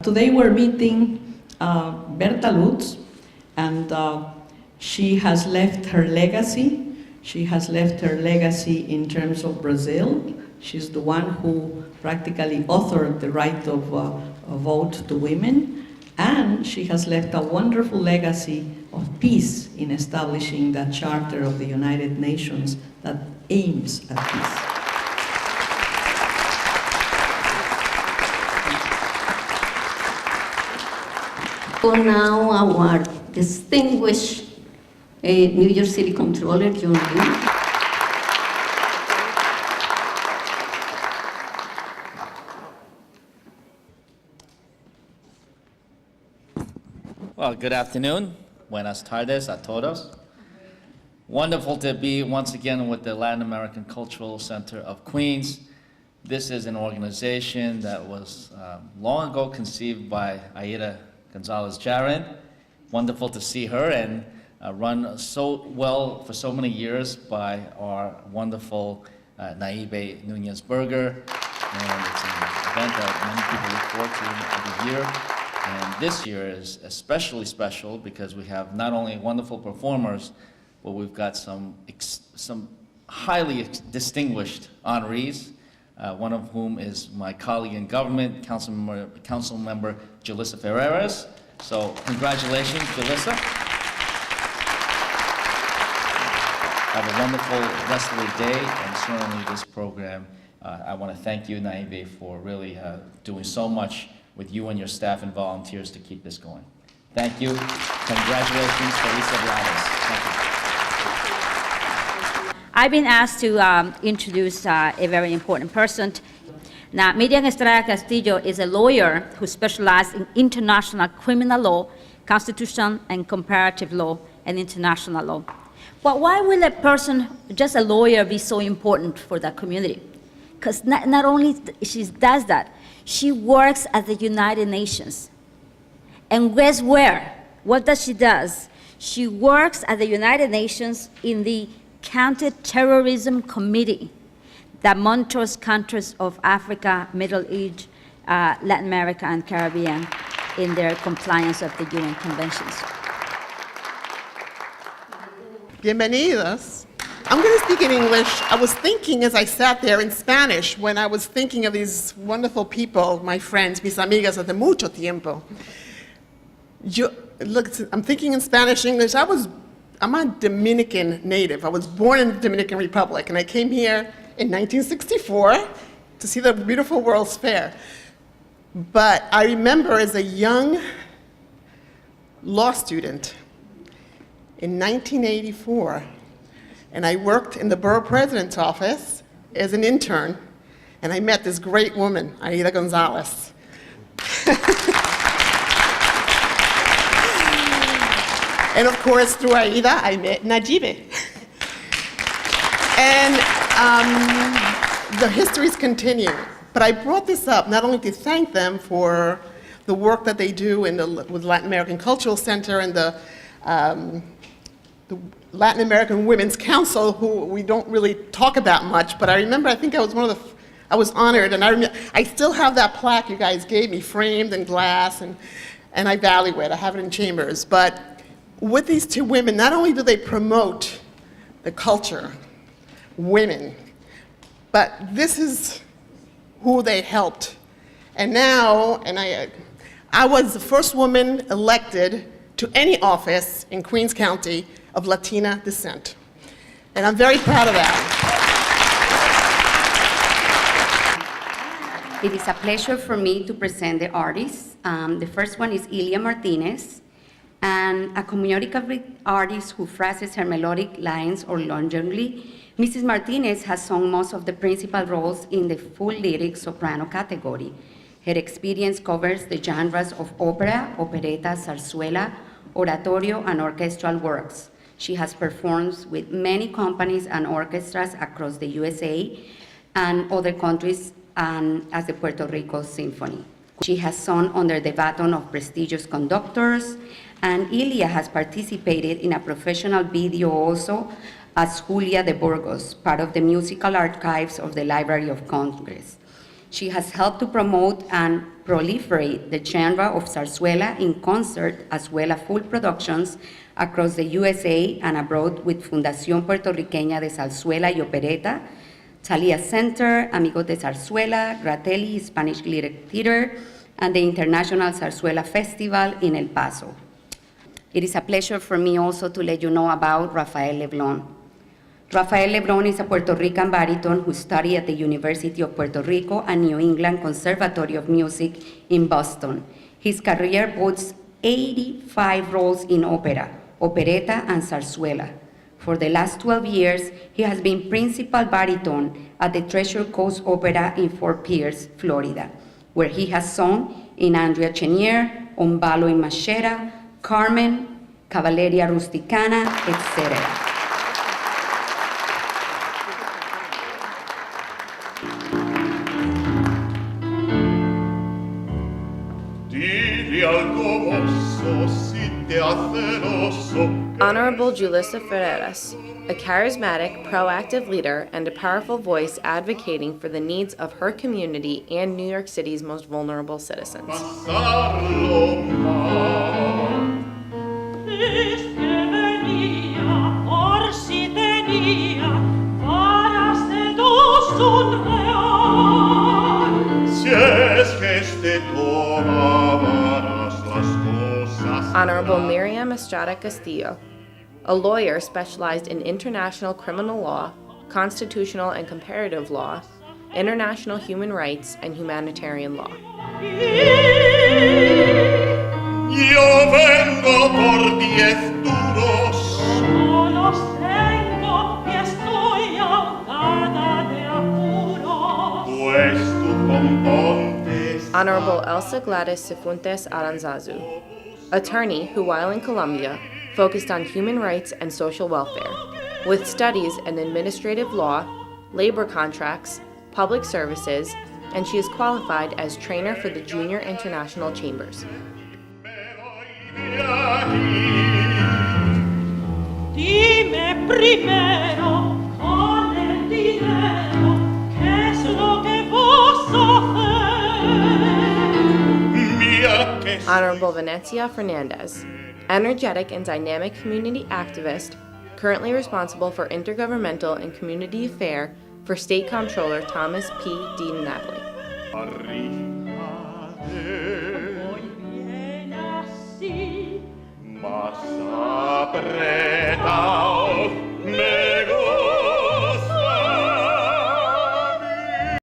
today we're meeting Berta Lutz, and she has left her legacy. She has left her legacy in terms of Brazil. She's the one who practically authored the right of vote to women, and she has left a wonderful legacy of peace in establishing that Charter of the United Nations that aims at peace. So now our distinguished New York City Comptroller, John Lee. Well, good afternoon. Buenas tardes a todos. Wonderful to be once again with the Latin American Cultural Center of Queens. This is an organization that was long ago conceived by Aida Gonzalez-Jarin. Wonderful to see her, and run so well for so many years by our wonderful Naibe Nunez-Berger. And it's an event that many people look forward to every year. And this year is especially special because we have not only wonderful performers, but we've got some highly distinguished honorees, one of whom is my colleague in government, Council Member Julissa Ferreras. So congratulations, Julissa. Have a wonderful rest of the day, and certainly this program. I want to thank you, Naive, for really doing so much with you and your staff and volunteers to keep this going. Thank you. Congratulations, GLADYS. Thank you. I've been asked to introduce a very important person. Now, Miriam ESTRADA-CASTILLO is a lawyer who specializes in international criminal law, constitution and comparative law, and international law. But why will a person, just a lawyer, be so important for the community? Because not only she does that, she works at the United Nations. And guess where? What does she do? She works at the United Nations in the Counter-Terrorism Committee that monitors countries of Africa, Middle East, Latin America, and Caribbean in their compliance of the UN conventions. Bienvenidos. I'm going to speak in English. I was thinking as I sat there in Spanish when I was thinking of these wonderful people, my friends, mis amigas hace mucho tiempo. Look, I'm thinking in Spanish, English. I'm a Dominican native. I was born in the Dominican Republic, and I came here in 1964 to see the beautiful World's Fair. But I remember as a young law student in 1984, and I worked in the borough president's office as an intern, and I met this great woman, Aida Gonzalez. And of course, through Aida, I met Najibe. And the histories continue. But I brought this up not only to thank them for the work that they do with Latin American Cultural Center and the Latin American Women's Council, who we don't really talk about much, but I remember, I think I was I was honored, and I still have that plaque you guys gave me, framed in glass, and I value it. I have it in chambers. But with these two women, not only do they promote the culture, women, but this is who they helped. And now, I was the first woman elected to any office in Queens County of Latina descent. And I'm very proud of that. It is a pleasure for me to present the artists. The first one is Ilia Martinez, and a communicative artist who phrases her melodic lines or longingly. Mrs. Martinez has sung most of the principal roles in the full lyric soprano category. Her experience covers the genres of opera, operetta, zarzuela, oratorio, and orchestral works. She has performed with many companies and orchestras across the USA and other countries, as the Puerto Rico Symphony. She has sung under the baton of prestigious conductors, and Ilia has participated in a professional video also as Julia de Burgos, part of the musical archives of the Library of Congress. She has helped to promote and proliferate the genre of zarzuela in concert as well as full productions across the USA and abroad with Fundación Puertorriqueña de Zarzuela y Opereta, Thalia Center, Amigos de Zarzuela, Gratelli Spanish Lyric Theater, and the International Zarzuela Festival in El Paso. It is a pleasure for me also to let you know about Rafael Leblon. Rafael Leblon is a Puerto Rican baritone who studied at the University of Puerto Rico and New England Conservatory of Music in Boston. His career boasts 85 roles in opera, operetta, and zarzuela. For the last 12 years, he has been principal baritone at the Treasure Coast Opera in Fort Pierce, Florida, where he has sung in Andrea Chenier, Un ballo in Machera, Carmen, Cavalleria Rusticana, etc. Honorable Julissa Ferreras, a charismatic, proactive leader and a powerful voice advocating for the needs of her community and New York City's most vulnerable citizens. Honorable Miriam ESTRADA-CASTILLO, a lawyer specialized in international criminal law, constitutional and comparative law, international human rights, and humanitarian law. Yo vengo por 10 duros. No los tengo y estoy ahogada de apuros. Pues tú compontes. Honorable ELSA GLADYS CIFUENTES ARANZAZU, attorney who, while in Colombia, focused on human rights and social welfare, with studies in administrative law, labor contracts, public services, and she is qualified as trainer for the Junior International Chambers. Dime primero con el dinero qué es lo que vos hacéis. Honorable Venecia Fernandez, energetic and dynamic community activist, currently responsible for intergovernmental and community affairs for State Comptroller Thomas P. Dean Napoli. Mas apretado